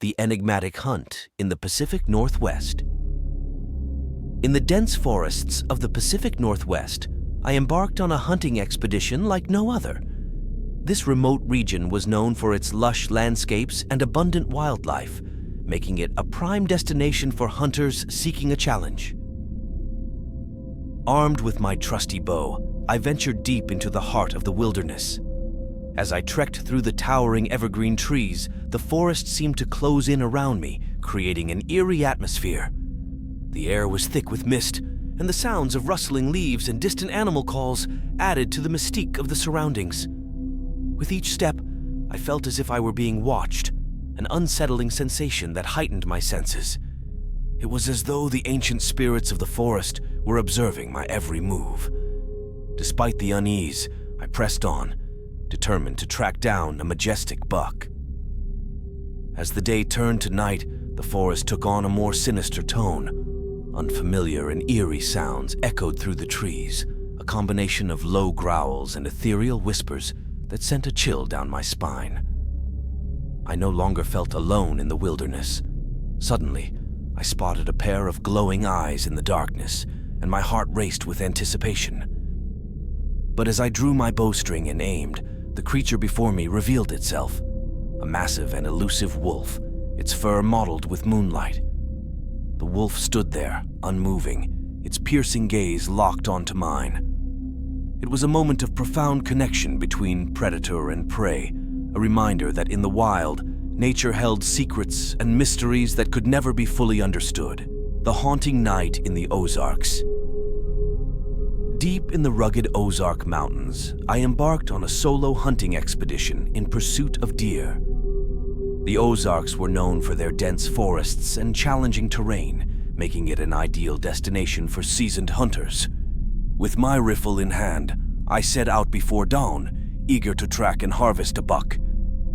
the enigmatic hunt in the Pacific Northwest. In the dense forests of the Pacific Northwest, I embarked on a hunting expedition like no other. This remote region was known for its lush landscapes and abundant wildlife, making it a prime destination for hunters seeking a challenge. Armed with my trusty bow, I ventured deep into the heart of the wilderness. As I trekked through the towering evergreen trees, the forest seemed to close in around me, creating an eerie atmosphere. The air was thick with mist, and the sounds of rustling leaves and distant animal calls added to the mystique of the surroundings. With each step, I felt as if I were being watched, an unsettling sensation that heightened my senses. It was as though the ancient spirits of the forest were observing my every move. Despite the unease, I pressed on, determined to track down a majestic buck. As the day turned to night, the forest took on a more sinister tone. Unfamiliar and eerie sounds echoed through the trees, a combination of low growls and ethereal whispers that sent a chill down my spine. I no longer felt alone in the wilderness. Suddenly, I spotted a pair of glowing eyes in the darkness, and my heart raced with anticipation. But as I drew my bowstring and aimed, the creature before me revealed itself, a massive and elusive wolf, its fur mottled with moonlight. The wolf stood there, unmoving, its piercing gaze locked onto mine. It was a moment of profound connection between predator and prey, a reminder that in the wild, nature held secrets and mysteries that could never be fully understood. The haunting night in the Ozarks. Deep in the rugged Ozark Mountains, I embarked on a solo hunting expedition in pursuit of deer. The Ozarks were known for their dense forests and challenging terrain, making it an ideal destination for seasoned hunters. With my rifle in hand, I set out before dawn, eager to track and harvest a buck.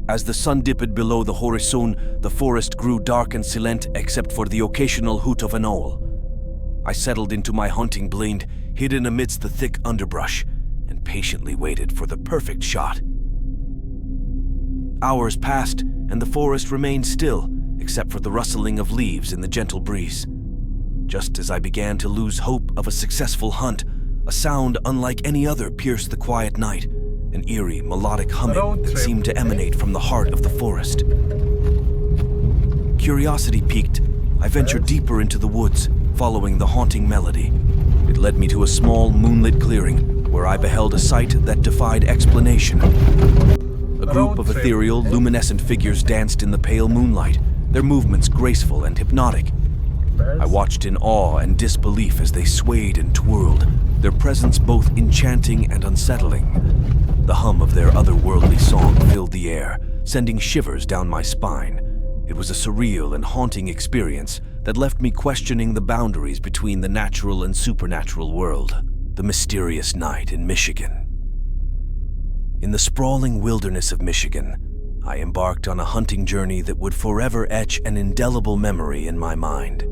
As the sun dipped below the horizon, the forest grew dark and silent except for the occasional hoot of an owl. I settled into my hunting blind, hidden amidst the thick underbrush, and patiently waited for the perfect shot. Hours passed, and the forest remained still, except for the rustling of leaves in the gentle breeze. Just as I began to lose hope of a successful hunt, a sound unlike any other pierced the quiet night, an eerie, melodic humming that seemed to emanate from the heart of the forest. Curiosity piqued, I ventured deeper into the woods, following the haunting melody. It led me to a small, moonlit clearing, where I beheld a sight that defied explanation. A group of ethereal, luminescent figures danced in the pale moonlight, their movements graceful and hypnotic. I watched in awe and disbelief as they swayed and twirled, their presence both enchanting and unsettling. The hum of their otherworldly song filled the air, sending shivers down my spine. It was a surreal and haunting experience that left me questioning the boundaries between the natural and supernatural world. The mysterious night in Michigan. In the sprawling wilderness of Michigan, I embarked on a hunting journey that would forever etch an indelible memory in my mind.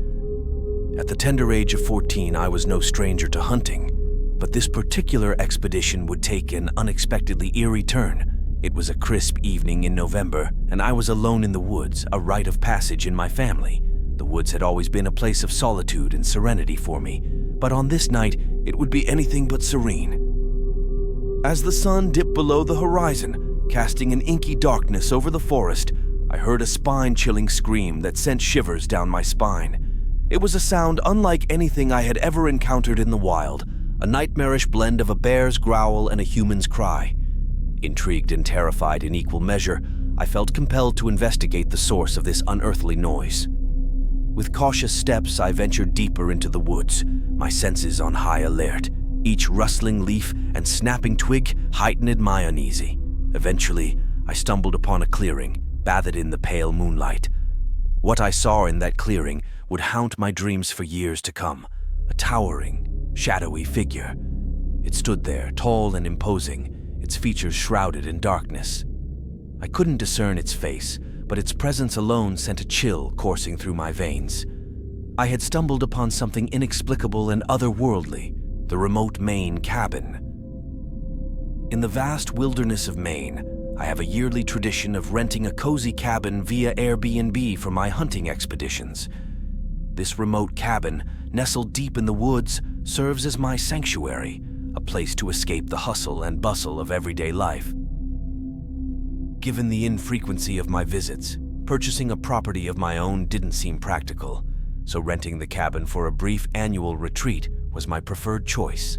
At the tender age of 14, I was no stranger to hunting, but this particular expedition would take an unexpectedly eerie turn. It was a crisp evening in November, and I was alone in the woods, a rite of passage in my family. The woods had always been a place of solitude and serenity for me, but on this night, it would be anything but serene. As the sun dipped below the horizon, casting an inky darkness over the forest, I heard a spine-chilling scream that sent shivers down my spine. It was a sound unlike anything I had ever encountered in the wild, a nightmarish blend of a bear's growl and a human's cry. Intrigued and terrified in equal measure, I felt compelled to investigate the source of this unearthly noise. With cautious steps, I ventured deeper into the woods, my senses on high alert. Each rustling leaf and snapping twig heightened my uneasy. Eventually, I stumbled upon a clearing, bathed in the pale moonlight. What I saw in that clearing would haunt my dreams for years to come, a towering, shadowy figure. It stood there, tall and imposing, its features shrouded in darkness. I couldn't discern its face, but its presence alone sent a chill coursing through my veins. I had stumbled upon something inexplicable and otherworldly, the remote Maine cabin. In the vast wilderness of Maine, I have a yearly tradition of renting a cozy cabin via Airbnb for my hunting expeditions. This remote cabin, nestled deep in the woods, serves as my sanctuary, a place to escape the hustle and bustle of everyday life. Given the infrequency of my visits, purchasing a property of my own didn't seem practical, so renting the cabin for a brief annual retreat was my preferred choice.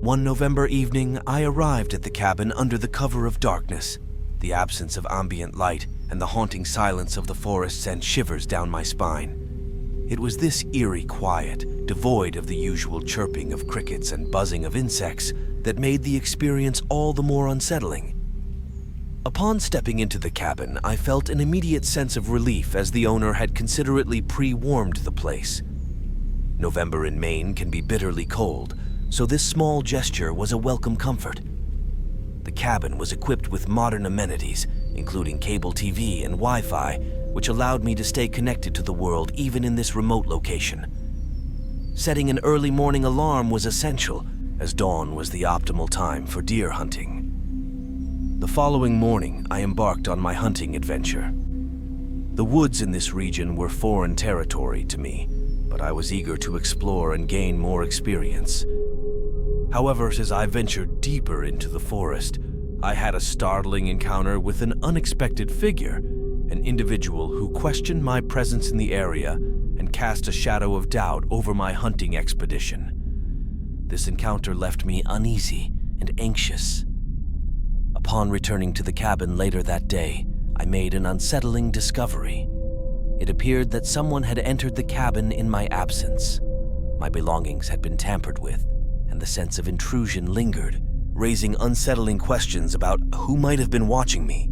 One November evening, I arrived at the cabin under the cover of darkness. The absence of ambient light and the haunting silence of the forest sent shivers down my spine. It was this eerie quiet, devoid of the usual chirping of crickets and buzzing of insects, that made the experience all the more unsettling. Upon stepping into the cabin, I felt an immediate sense of relief as the owner had considerately pre-warmed the place. November in Maine can be bitterly cold, so this small gesture was a welcome comfort. The cabin was equipped with modern amenities, including cable TV and Wi-Fi, which allowed me to stay connected to the world even in this remote location. Setting an early morning alarm was essential, as dawn was the optimal time for deer hunting. The following morning, I embarked on my hunting adventure. The woods in this region were foreign territory to me, but I was eager to explore and gain more experience. However, as I ventured deeper into the forest, I had a startling encounter with an unexpected figure, an individual who questioned my presence in the area and cast a shadow of doubt over my hunting expedition. This encounter left me uneasy and anxious. Upon returning to the cabin later that day, I made an unsettling discovery. It appeared that someone had entered the cabin in my absence. My belongings had been tampered with, and the sense of intrusion lingered, raising unsettling questions about who might have been watching me.